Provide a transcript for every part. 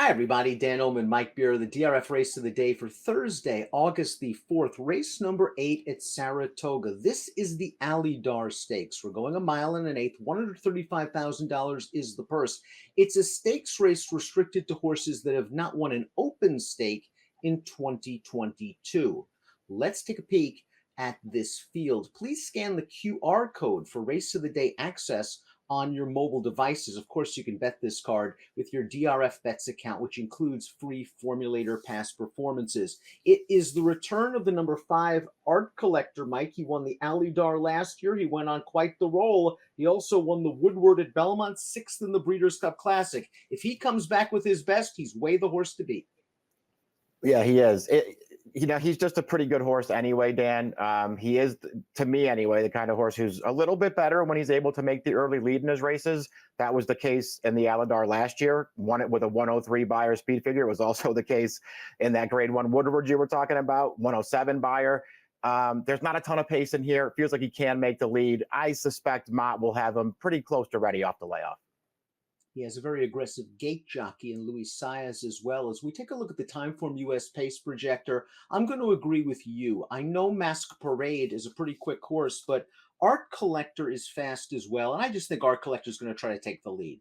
Hi, everybody. Dan Illman and Mike Beer, the DRF race of the day for Thursday, August the 4th, race number 8 at Saratoga. This is the Alydar Stakes. We're going a mile and an eighth. $135,000 is the purse. It's a stakes race restricted to horses that have not won an open stake in 2022. Let's take a peek at this field. Please scan the QR code for race of the day access on your mobile devices. Of course, you can bet this card with your DRF Bets account, which includes free Formulator past performances. It is the return of the number 5 Art Collector, Mike. He won the Alydar last year. He went on quite the roll. He also won the Woodward at Belmont, 6th in the Breeders' Cup Classic. If he comes back with his best, he's way the horse to beat. Yeah, he is. He's just a pretty good horse anyway, Dan. He is, to me anyway, the kind of horse who's a little bit better when he's able to make the early lead in his races. That was the case in the Alydar last year. Won it with a 103 Beyer speed figure. It was also the case in that Grade 1 Woodward you were talking about, 107 Beyer. There's not a ton of pace in here. It feels like he can make the lead. I suspect Mott will have him pretty close to ready off the layoff. He has a very aggressive gate jockey in Luis Saez as well. As we take a look at the Timeform US pace projector, I'm going to agree with you. I know Masqueparade is a pretty quick horse, but Art Collector is fast as well. And I just think Art Collector is going to try to take the lead.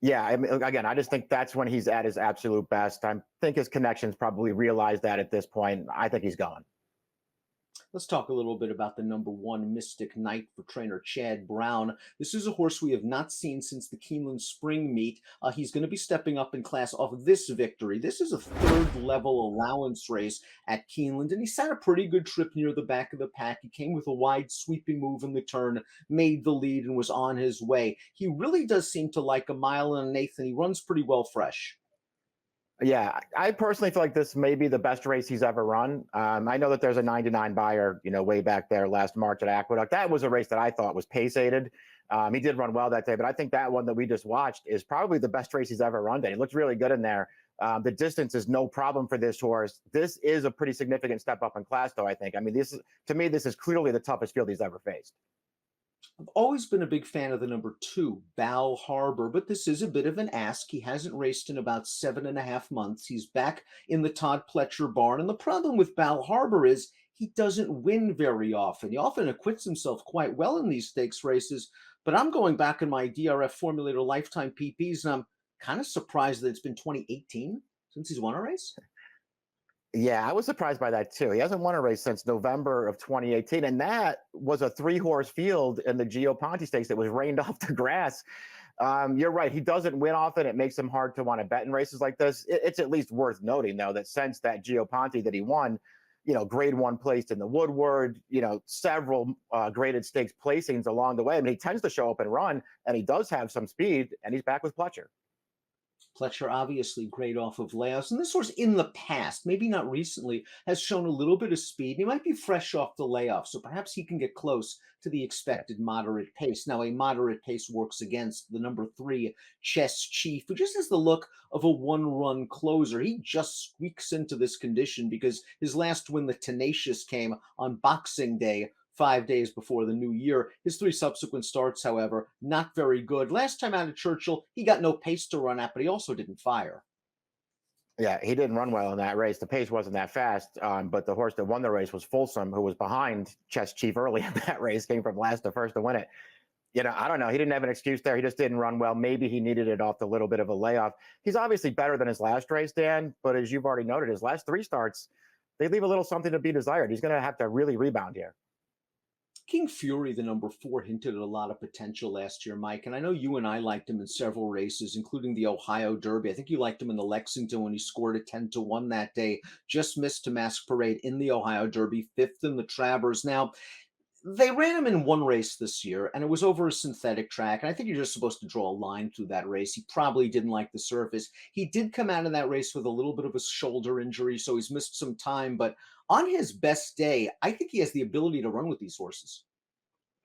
Yeah, I mean, again, I just think that's when he's at his absolute best. I think his connections probably realize that at this point. I think he's gone. Let's talk a little bit about the number 1 Mystic Knight for trainer Chad Brown. This is a horse we have not seen since the Keeneland Spring Meet. He's going to be stepping up in class off of this victory. This is a third-level allowance race at Keeneland, and he sat a pretty good trip near the back of the pack. He came with a wide sweeping move in the turn, made the lead, and was on his way. He really does seem to like a mile and an eighth, and he runs pretty well fresh. Yeah, I personally feel like this may be the best race he's ever run. I know that there's a 99 Beyer, way back there last March at Aqueduct. That was a race that I thought was pace-aided. He did run well that day, but I think that one that we just watched is probably the best race he's ever run. He looks really good in there. The distance is no problem for this horse. This is a pretty significant step up in class, though, I think. I mean, to me, this is clearly the toughest field he's ever faced. I've always been a big fan of the number 2, Bal Harbour, but this is a bit of an ask. He hasn't raced in about 7.5 months. He's back in the Todd Pletcher barn, and the problem with Bal Harbour is he doesn't win very often. He often acquits himself quite well in these stakes races, but I'm going back in my DRF Formulator lifetime PPs, and I'm kind of surprised that it's been 2018 since he's won a race. Yeah, I was surprised by that too. He hasn't won a race since November of 2018, and that was a 3-horse field in the Gio Ponte Stakes that was rained off the grass. You're right. He doesn't win often. It makes him hard to want to bet in races like this. It's at least worth noting, though, that since that Gio Ponte that he won, Grade 1 placed in the Woodward, several graded stakes placings along the way. I mean, he tends to show up and run, and he does have some speed, and he's back with Pletcher. Pletcher obviously great off of layouts, and this horse in the past, maybe not recently, has shown a little bit of speed. He might be fresh off the layoff, so perhaps he can get close to the expected moderate pace. Now, a moderate pace works against the number 3 Chess Chief, who just has the look of a one-run closer. He just squeaks into this condition because his last win, the Tenacious, came on Boxing Day, 5 days before the new year. His 3 subsequent starts, however, not very good. Last time out at Churchill, he got no pace to run at, but he also didn't fire. Yeah, he didn't run well in that race. The pace wasn't that fast, but the horse that won the race was Folsom, who was behind Chess Chief early in that race, came from last to first to win it. I don't know. He didn't have an excuse there. He just didn't run well. Maybe he needed it off the little bit of a layoff. He's obviously better than his last race, Dan, but as you've already noted, his last 3 starts, they leave a little something to be desired. He's going to have to really rebound here. King Fury, the number 4, hinted at a lot of potential last year, Mike. And I know you and I liked him in several races, including the Ohio Derby. I think you liked him in the Lexington when he scored a 10-1 that day. Just missed to Masqueparade in the Ohio Derby, 5th in the Travers. Now, they ran him in one race this year, and it was over a synthetic track. And I think you're just supposed to draw a line through that race. He probably didn't like the surface. He did come out of that race with a little bit of a shoulder injury, so he's missed some time. But on his best day, I think he has the ability to run with these horses.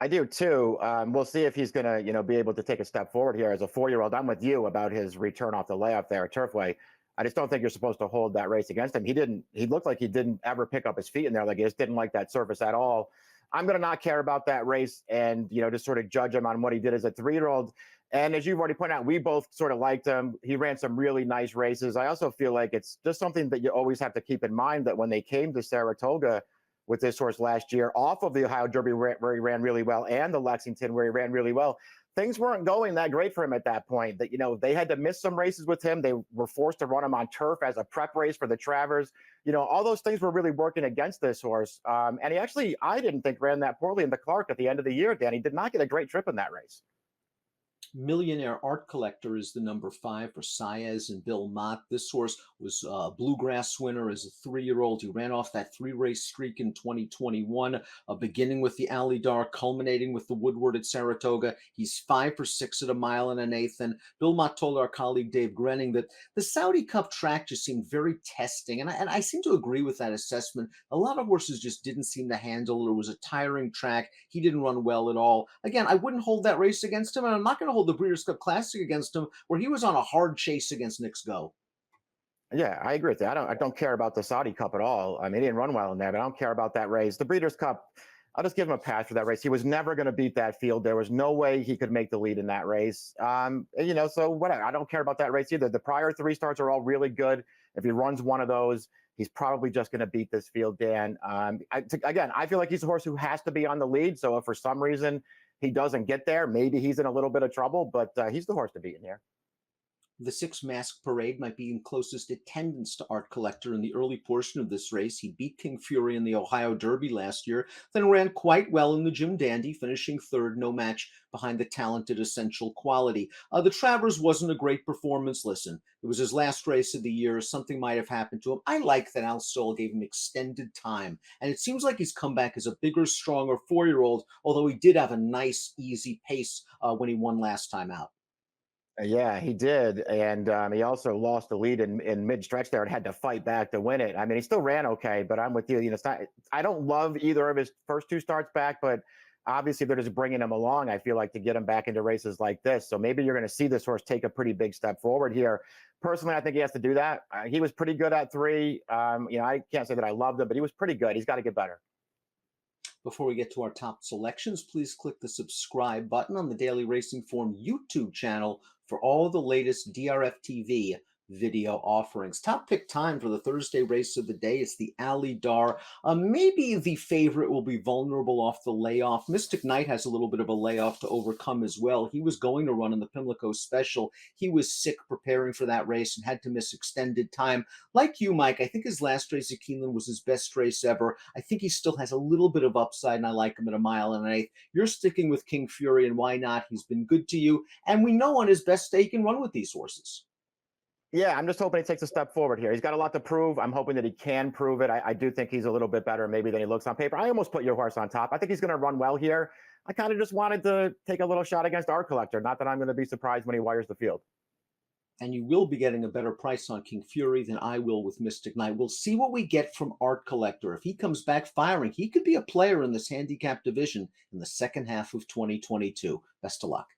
I do too. We'll see if he's going to, be able to take a step forward here as a 4-year-old. I'm with you about his return off the layoff there at Turfway. I just don't think you're supposed to hold that race against him. He looked like he didn't ever pick up his feet in there. Like he just didn't like that surface at all. I'm going to not care about that race and, just sort of judge him on what he did as a 3-year-old. And as you've already pointed out, we both sort of liked him. He ran some really nice races. I also feel like it's just something that you always have to keep in mind that when they came to Saratoga with this horse last year, off of the Ohio Derby where he ran really well and the Lexington where he ran really well, things weren't going that great for him at that point. That, you know, they had to miss some races with him. They were forced to run him on turf as a prep race for the Travers. You know, all those things were really working against this horse. And he actually, I didn't think, ran that poorly in the Clark at the end of the year, Dan. He did not get a great trip in that race. Millionaire Art Collector is the number 5 for Saez and Bill Mott. This horse was a bluegrass winner as a 3-year-old. He ran off that 3-race streak in 2021, beginning with the Alydar, culminating with the Woodward at Saratoga. He's 5 for 6 at a mile and an eighth. And Bill Mott told our colleague Dave Grenning that the Saudi Cup track just seemed very testing. And I seem to agree with that assessment. A lot of horses just didn't seem to handle it. It was a tiring track. He didn't run well at all. Again, I wouldn't hold that race against him, and I'm not going to hold the Breeders' Cup Classic against him, where he was on a hard chase against Nick's Go. Yeah, I agree with that. I don't care about the Saudi Cup at all. I mean, he didn't run well in there, but I don't care about that race. The Breeders' Cup, I'll just give him a pass for that race. He was never going to beat that field. There was no way he could make the lead in that race. You know, so whatever. I don't care about that race either. The prior 3 starts are all really good. If he runs one of those, he's probably just going to beat this field, Dan. Again, I feel like he's a horse who has to be on the lead. So if for some reason he doesn't get there, maybe he's in a little bit of trouble, but he's the horse to beat in here. The 6 Masqueparade might be in closest attendance to Art Collector in the early portion of this race. He beat King Fury in the Ohio Derby last year, then ran quite well in the Jim Dandy, finishing 3rd, no match behind the talented Essential Quality. The Travers wasn't a great performance. Listen, it was his last race of the year. Something might have happened to him. I like that Al Stoll gave him extended time, and it seems like he's come back as a bigger, stronger 4-year-old, although he did have a nice, easy pace when he won last time out. Yeah, he did, and he also lost the lead in mid-stretch there and had to fight back to win it. I mean, he still ran okay, but I'm with you. You know, it's not. I don't love either of his first 2 starts back, but obviously they're just bringing him along. I feel like to get him back into races like this. So maybe you're going to see this horse take a pretty big step forward here. Personally, I think he has to do that. He was pretty good at 3. You know, I can't say that I loved him, but he was pretty good. He's got to get better. Before we get to our top selections, please click the subscribe button on the Daily Racing Form YouTube channel for all the latest DRFTV video offerings. Top pick time for the Thursday race of the day is the Alydar. Maybe the favorite will be vulnerable off the layoff. Mystic Knight has a little bit of a layoff to overcome as well. He was going to run in the Pimlico Special. He was sick preparing for that race and had to miss extended time. Like you, Mike, I think his last race at Keeneland was his best race ever. I think he still has a little bit of upside, and I like him at a mile and an eighth. You're sticking with King Fury, and why not? He's been good to you, and we know on his best day he can run with these horses. Yeah, I'm just hoping he takes a step forward here. He's got a lot to prove. I'm hoping that he can prove it. I do think he's a little bit better maybe than he looks on paper. I almost put your horse on top. I think he's going to run well here. I kind of just wanted to take a little shot against Art Collector. Not that I'm going to be surprised when he wires the field. And you will be getting a better price on King Fury than I will with Mystic Knight. We'll see what we get from Art Collector. If he comes back firing, he could be a player in this handicap division in the second half of 2022. Best of luck.